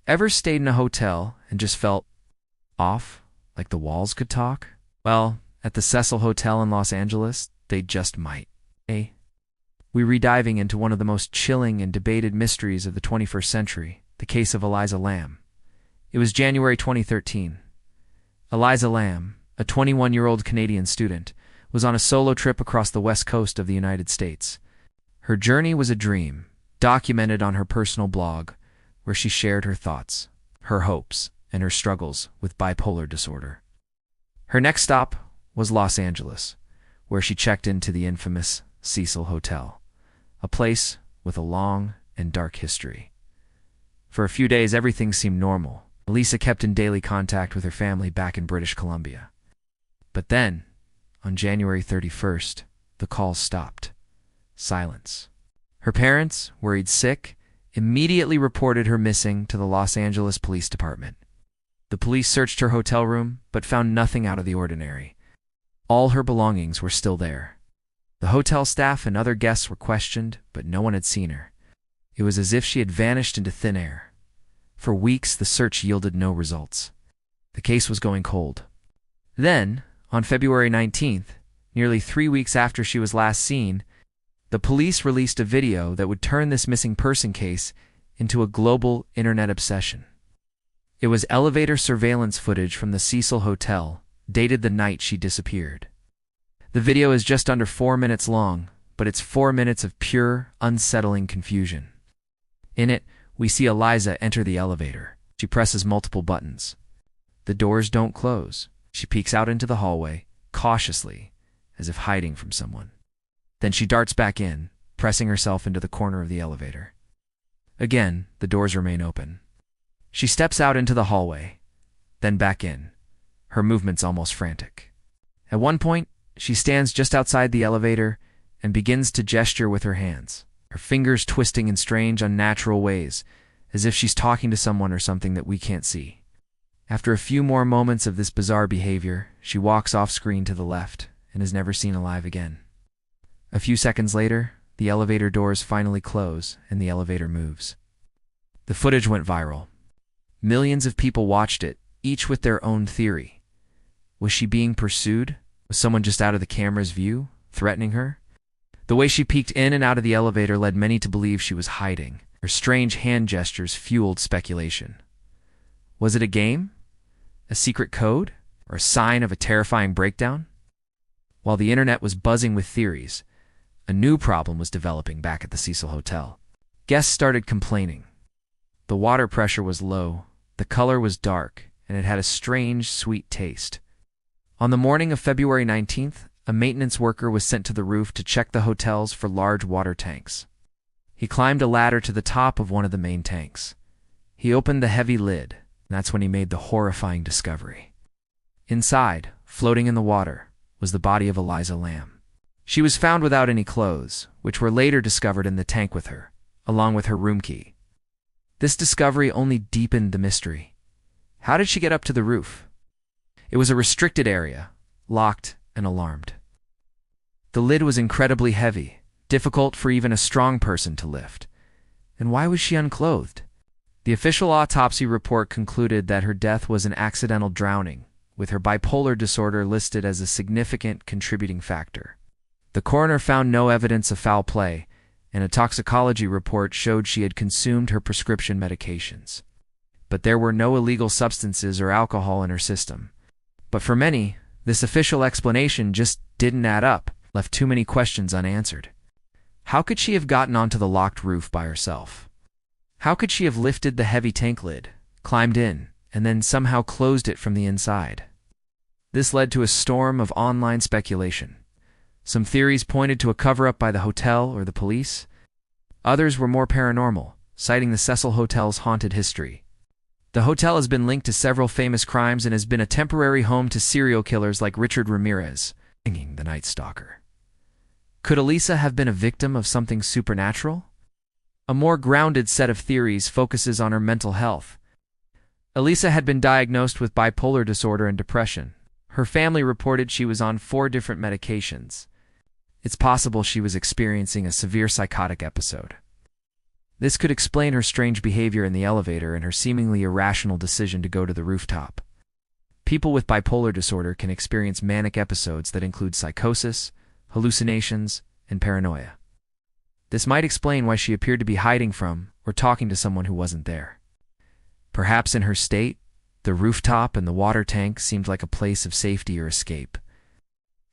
Ever stayed in a hotel and just felt off, like the walls could talk? Well, at the Cecil Hotel in Los Angeles, they just might. We're rediving into one of the most chilling and debated mysteries of the 21st century, the case of Elisa Lam. It was January 2013. Elisa Lam, a 21-year-old Canadian student, was on a solo trip across the west coast of the United States. Her journey was a dream, documented on her personal blog, where she shared her thoughts, her hopes, and her struggles with bipolar disorder. Her next stop was Los Angeles, where she checked into the infamous Cecil Hotel, a place with a long and dark history. For a few days, everything seemed normal. Elisa kept in daily contact with her family back in British Columbia. But then, on January 31st, the calls stopped. Silence. Her parents, worried sick, immediately reported her missing to the Los Angeles Police Department. The police searched her hotel room, but found nothing out of the ordinary. All her belongings were still there. The hotel staff and other guests were questioned, but no one had seen her. It was as if she had vanished into thin air. For weeks, the search yielded no results. The case was going cold. Then, on February 19th, nearly 3 weeks after she was last seen, the police released a video that would turn this missing person case into a global internet obsession. It was elevator surveillance footage from the Cecil Hotel, dated the night she disappeared. The video is just under 4 minutes long, but it's 4 minutes of pure, unsettling confusion. In it, we see Elisa enter the elevator. She presses multiple buttons. The doors don't close. She peeks out into the hallway, cautiously, as if hiding from someone. Then she darts back in, pressing herself into the corner of the elevator. Again, the doors remain open. She steps out into the hallway, then back in, her movements almost frantic. At one point, she stands just outside the elevator and begins to gesture with her hands, her fingers twisting in strange, unnatural ways, as if she's talking to someone or something that we can't see. After a few more moments of this bizarre behavior, she walks off-screen to the left and is never seen alive again. A few seconds later, the elevator doors finally close and the elevator moves. The footage went viral. Millions of people watched it, each with their own theory. Was she being pursued? Was someone just out of the camera's view, threatening her? The way she peeked in and out of the elevator led many to believe she was hiding. Her strange hand gestures fueled speculation. Was it a game? A secret code? Or a sign of a terrifying breakdown? While the internet was buzzing with theories, a new problem was developing back at the Cecil Hotel. Guests started complaining. The water pressure was low, the color was dark, and it had a strange, sweet taste. On the morning of February 19th, a maintenance worker was sent to the roof to check the hotels for large water tanks. He climbed a ladder to the top of one of the main tanks. He opened the heavy lid, and that's when he made the horrifying discovery. Inside, floating in the water, was the body of Elisa Lam. She was found without any clothes, which were later discovered in the tank with her, along with her room key. This discovery only deepened the mystery. How did she get up to the roof? It was a restricted area, locked and alarmed. The lid was incredibly heavy, difficult for even a strong person to lift. And why was she unclothed? The official autopsy report concluded that her death was an accidental drowning, with her bipolar disorder listed as a significant contributing factor. The coroner found no evidence of foul play, and a toxicology report showed she had consumed her prescription medications. But there were no illegal substances or alcohol in her system. But for many, this official explanation just didn't add up, left too many questions unanswered. How could she have gotten onto the locked roof by herself? How could she have lifted the heavy tank lid, climbed in, and then somehow closed it from the inside? This led to a storm of online speculation. Some theories pointed to a cover-up by the hotel or the police. Others were more paranormal, citing the Cecil Hotel's haunted history. The hotel has been linked to several famous crimes and has been a temporary home to serial killers like Richard Ramirez, the Night Stalker. Could Elisa have been a victim of something supernatural? A more grounded set of theories focuses on her mental health. Elisa had been diagnosed with bipolar disorder and depression. Her family reported she was on 4 different medications. It's possible she was experiencing a severe psychotic episode. This could explain her strange behavior in the elevator and her seemingly irrational decision to go to the rooftop. People with bipolar disorder can experience manic episodes that include psychosis, hallucinations, and paranoia. This might explain why she appeared to be hiding from or talking to someone who wasn't there. Perhaps in her state, the rooftop and the water tank seemed like a place of safety or escape.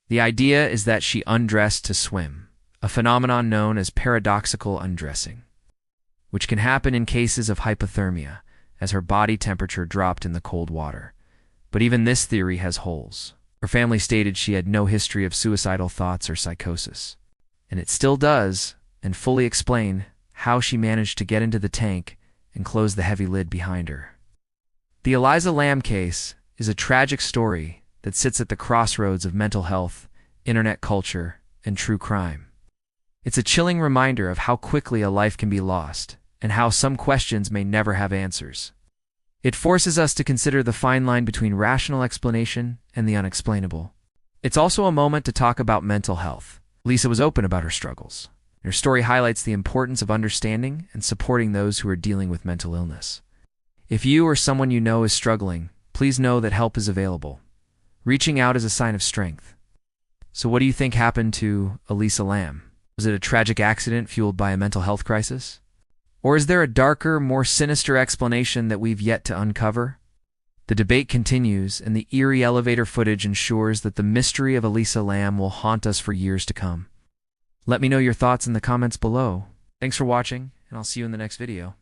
The idea is that she undressed to swim, a phenomenon known as paradoxical undressing, which can happen in cases of hypothermia, as her body temperature dropped in the cold water. But even this theory has holes. Her family stated she had no history of suicidal thoughts or psychosis. And it still does, and fully explain how she managed to get into the tank and close the heavy lid behind her. The Elisa Lam case is a tragic story that sits at the crossroads of mental health, internet culture, and true crime. It's a chilling reminder of how quickly a life can be lost, and how some questions may never have answers. It forces us to consider the fine line between rational explanation and the unexplainable. It's also a moment to talk about mental health. Lisa was open about her struggles. Her story highlights the importance of understanding and supporting those who are dealing with mental illness. If you or someone you know is struggling, please know that help is available. Reaching out is a sign of strength. So what do you think happened to Elisa Lam? Was it a tragic accident fueled by a mental health crisis? Or is there a darker, more sinister explanation that we've yet to uncover? The debate continues, and the eerie elevator footage ensures that the mystery of Elisa Lam will haunt us for years to come. Let me know your thoughts in the comments below. Thanks for watching, and I'll see you in the next video.